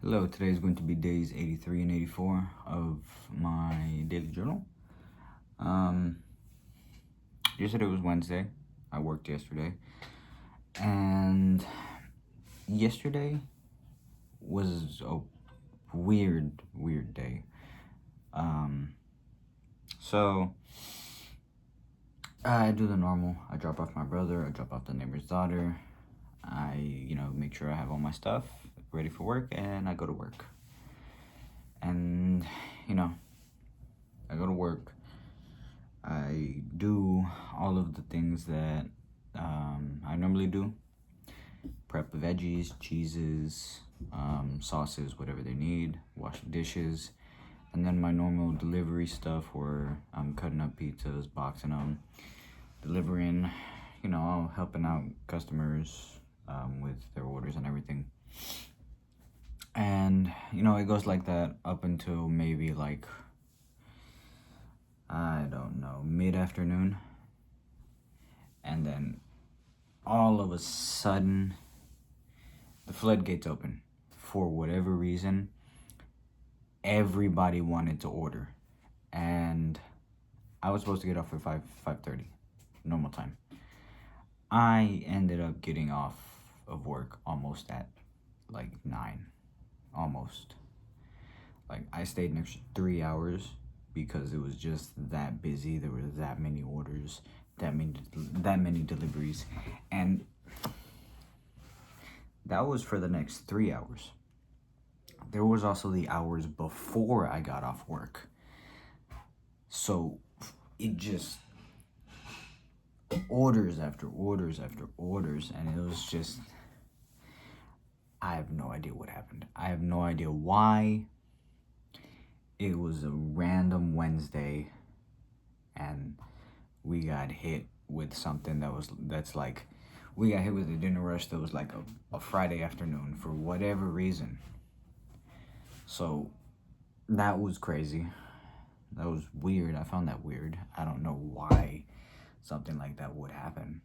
Hello, today is going to be days 83 and 84 of my daily journal. Yesterday was Wednesday. I worked yesterday. And yesterday was a weird day. So I do the normal. I drop off my brother, I drop off the neighbor's daughter. I, make sure I have all my stuff ready for work, and I go to work. And, I go to work. I do all of the things that I normally do. Prep the veggies, cheeses, sauces, whatever they need, wash the dishes, and then my normal delivery stuff where I'm cutting up pizzas, boxing them, delivering, helping out customers with their orders and everything. And, it goes like that up until maybe like, I don't know, mid-afternoon. And then all of a sudden, the floodgates open. For whatever reason, everybody wanted to order. And I was supposed to get off at 5:30, normal time. I ended up getting off of work almost at like 9, almost. Like, I stayed an extra 3 hours because it was just that busy. There were that many orders, that many deliveries, and that was for the next 3 hours. There was also the hours before I got off work. So it just orders after orders after orders, and it was just, I have no idea what happened. I have no idea why. It was a random Wednesday, and we got hit with something we got hit with a dinner rush that was like a Friday afternoon for whatever reason. So that was crazy. That was weird. I found that weird. I don't know why something like that would happen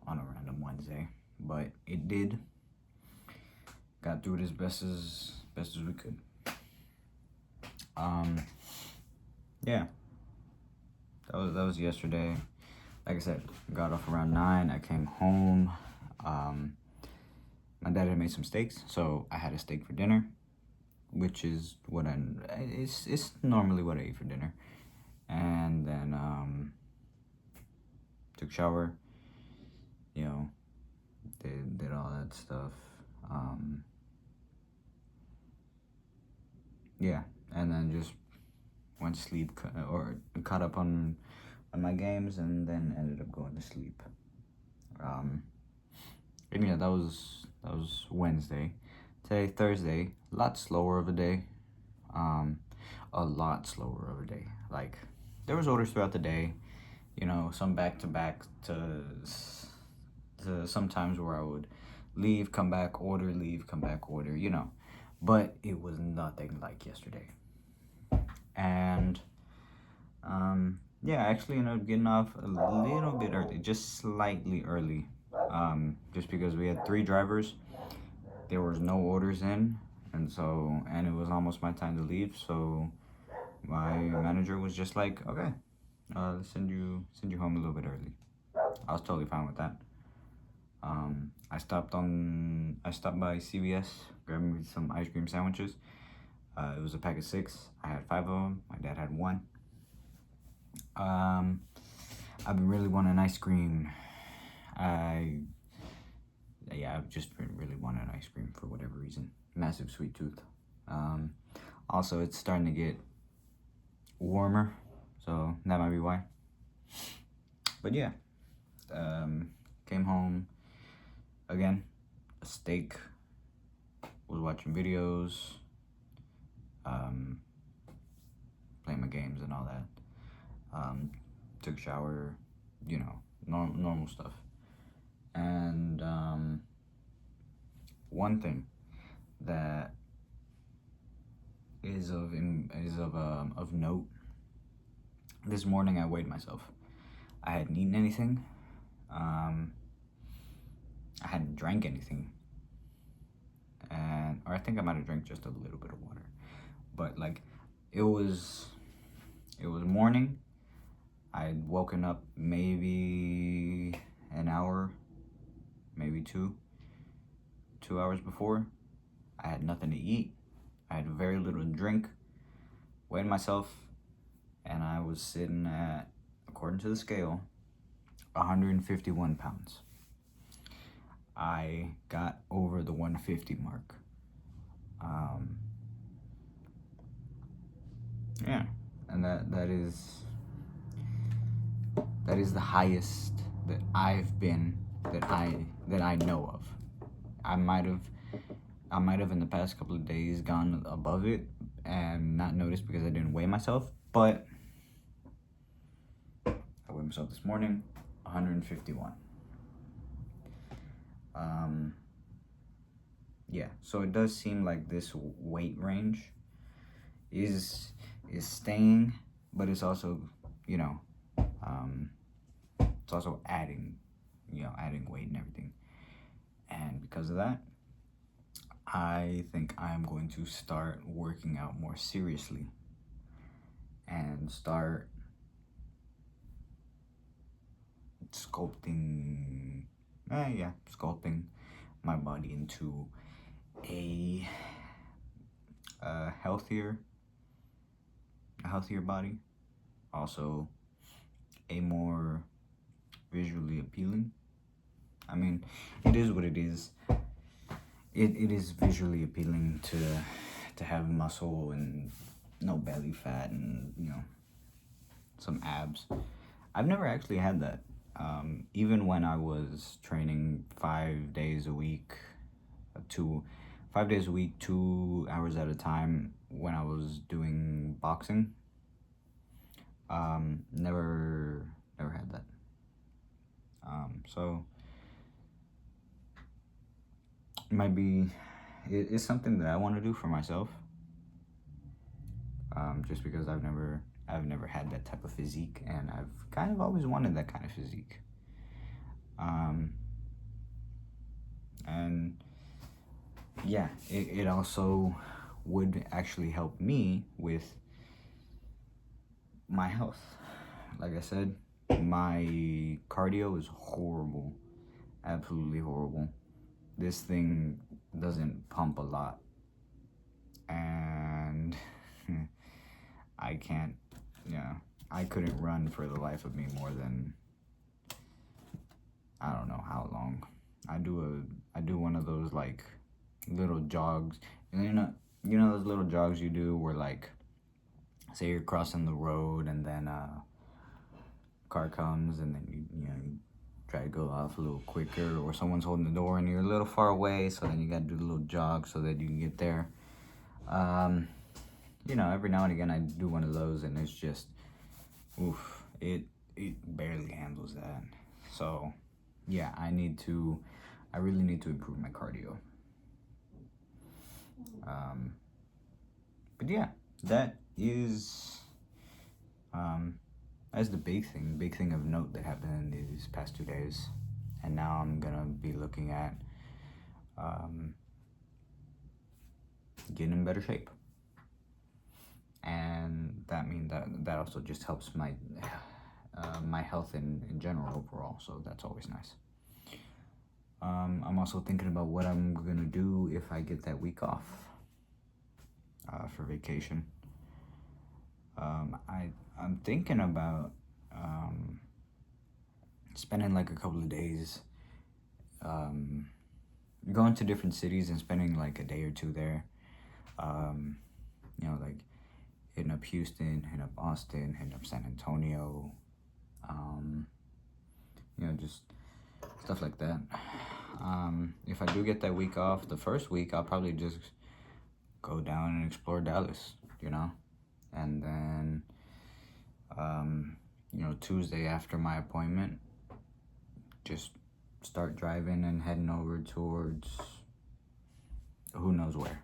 on a random Wednesday, but it did. Got through it as best as we could. Yeah. That was yesterday. Like I said, got off around 9. I came home. My dad had made some steaks, so I had a steak for dinner, which is what it's normally what I eat for dinner. And then took a shower, did all that stuff. Yeah, and then just went to sleep or caught up on my games, and then ended up going to sleep. And yeah, that was Wednesday. Today, Thursday, a lot slower of a day. A lot slower of a day. Like, there was orders throughout the day, some back to back to sometimes where I would leave, come back, order, leave, come back, order, but it was nothing like yesterday. And yeah, I actually ended up getting off a little bit early, just slightly early, just because we had 3 drivers. There was no orders in, and it was almost my time to leave, so my manager was just like, okay, let's send you home a little bit early. I was totally fine with that. I stopped by CVS, grabbed me some ice cream sandwiches. It was a pack of 6. I had 5 of them. My dad had 1. I've been really wanting ice cream. I've just been really wanting ice cream for whatever reason. Massive sweet tooth. Also, it's starting to get warmer, so that might be why. But yeah, came home again, a steak. Was watching videos, playing my games and all that. Took a shower, normal stuff. And one thing that is of note. This morning I weighed myself. I hadn't eaten anything. I hadn't drank anything. and or I think I might have drank just a little bit of water, but like it was morning. I'd woken up maybe an hour, maybe 2 hours before. I had nothing to eat. I had very little to drink. Weighed myself, and I was sitting at, according to the scale, 151 pounds. I got over the 150 mark. Yeah, and that is the highest that I've been, that I know of. I might have in the past couple of days gone above it and not noticed because I didn't weigh myself, but I weighed myself this morning, 151. Yeah, so it does seem like this weight range is staying, but it's also, it's also adding weight and everything. And because of that, I think I'm going to start working out more seriously and start sculpting my body into a healthier body, also a more visually appealing. I mean, it is what it is. It is visually appealing to have muscle and no belly fat and some abs. I've never actually had that. Even when I was training 5 days a week, 2 hours at a time when I was doing boxing. Never had that. So it's something that I want to do for myself. Just because I've never had that type of physique, and I've kind of always wanted that kind of physique. And yeah, it also would actually help me with my health. Like I said, my cardio is horrible, absolutely horrible. This thing doesn't pump a lot, and I can't, I couldn't run for the life of me more than, I don't know how long. I do one of those like little jogs, and you know those little jogs you do where, like, say you're crossing the road and then car comes and then you try to go off a little quicker, or someone's holding the door and you're a little far away, so then you gotta do the little jog so that you can get there. Every now and again I do one of those, and it's just, oof, it barely handles that. So yeah, I really need to improve my cardio. But yeah, that is that's the big thing of note that happened in these past 2 days. And now I'm gonna be looking at getting in better shape, and that means that also just helps my health in general overall, so that's always nice. I'm also thinking about what I'm gonna do if I get that week off for vacation. I'm thinking about spending like a couple of days going to different cities and spending like a day or two there. Like hitting up Houston, hitting up Austin, hitting up San Antonio, just stuff like that. If I do get that week off, the first week I'll probably just go down and explore Dallas, and then Tuesday after my appointment, just start driving and heading over towards who knows where,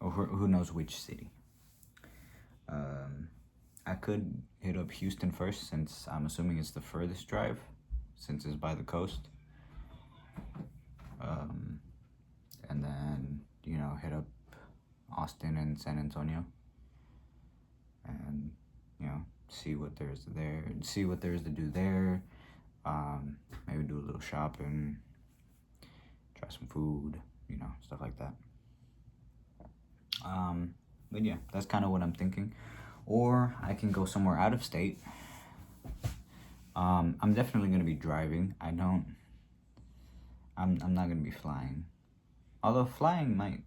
or who knows which city. I could hit up Houston first, since I'm assuming it's the furthest drive, since it's by the coast. Austin and San Antonio, and see what there's there, see what there's to do there. Maybe do a little shopping, try some food, stuff like that. But yeah, that's kind of what I'm thinking. Or I can go somewhere out of state. I'm definitely gonna be driving. I'm not gonna be flying. Although flying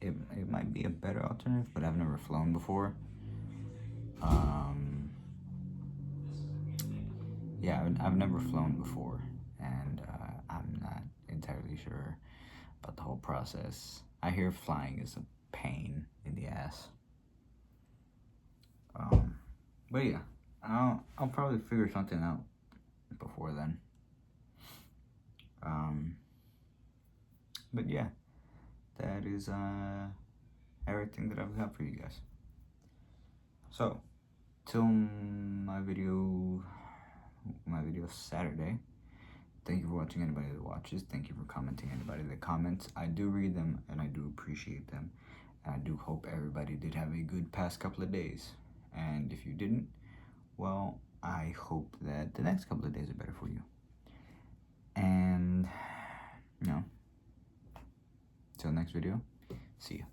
it might be a better alternative, but I've never flown before. Yeah, I've never flown before, and I'm not entirely sure about the whole process. I hear flying is a pain in the ass. But yeah, I'll probably figure something out before then. But yeah, that is everything that I've got for you guys. So, till my video Saturday. Thank you for watching anybody that watches. Thank you for commenting anybody that comments. I do read them and I do appreciate them. And I do hope everybody did have a good past couple of days. And if you didn't, well, I hope that the next couple of days are better for you. And, till next video, see ya.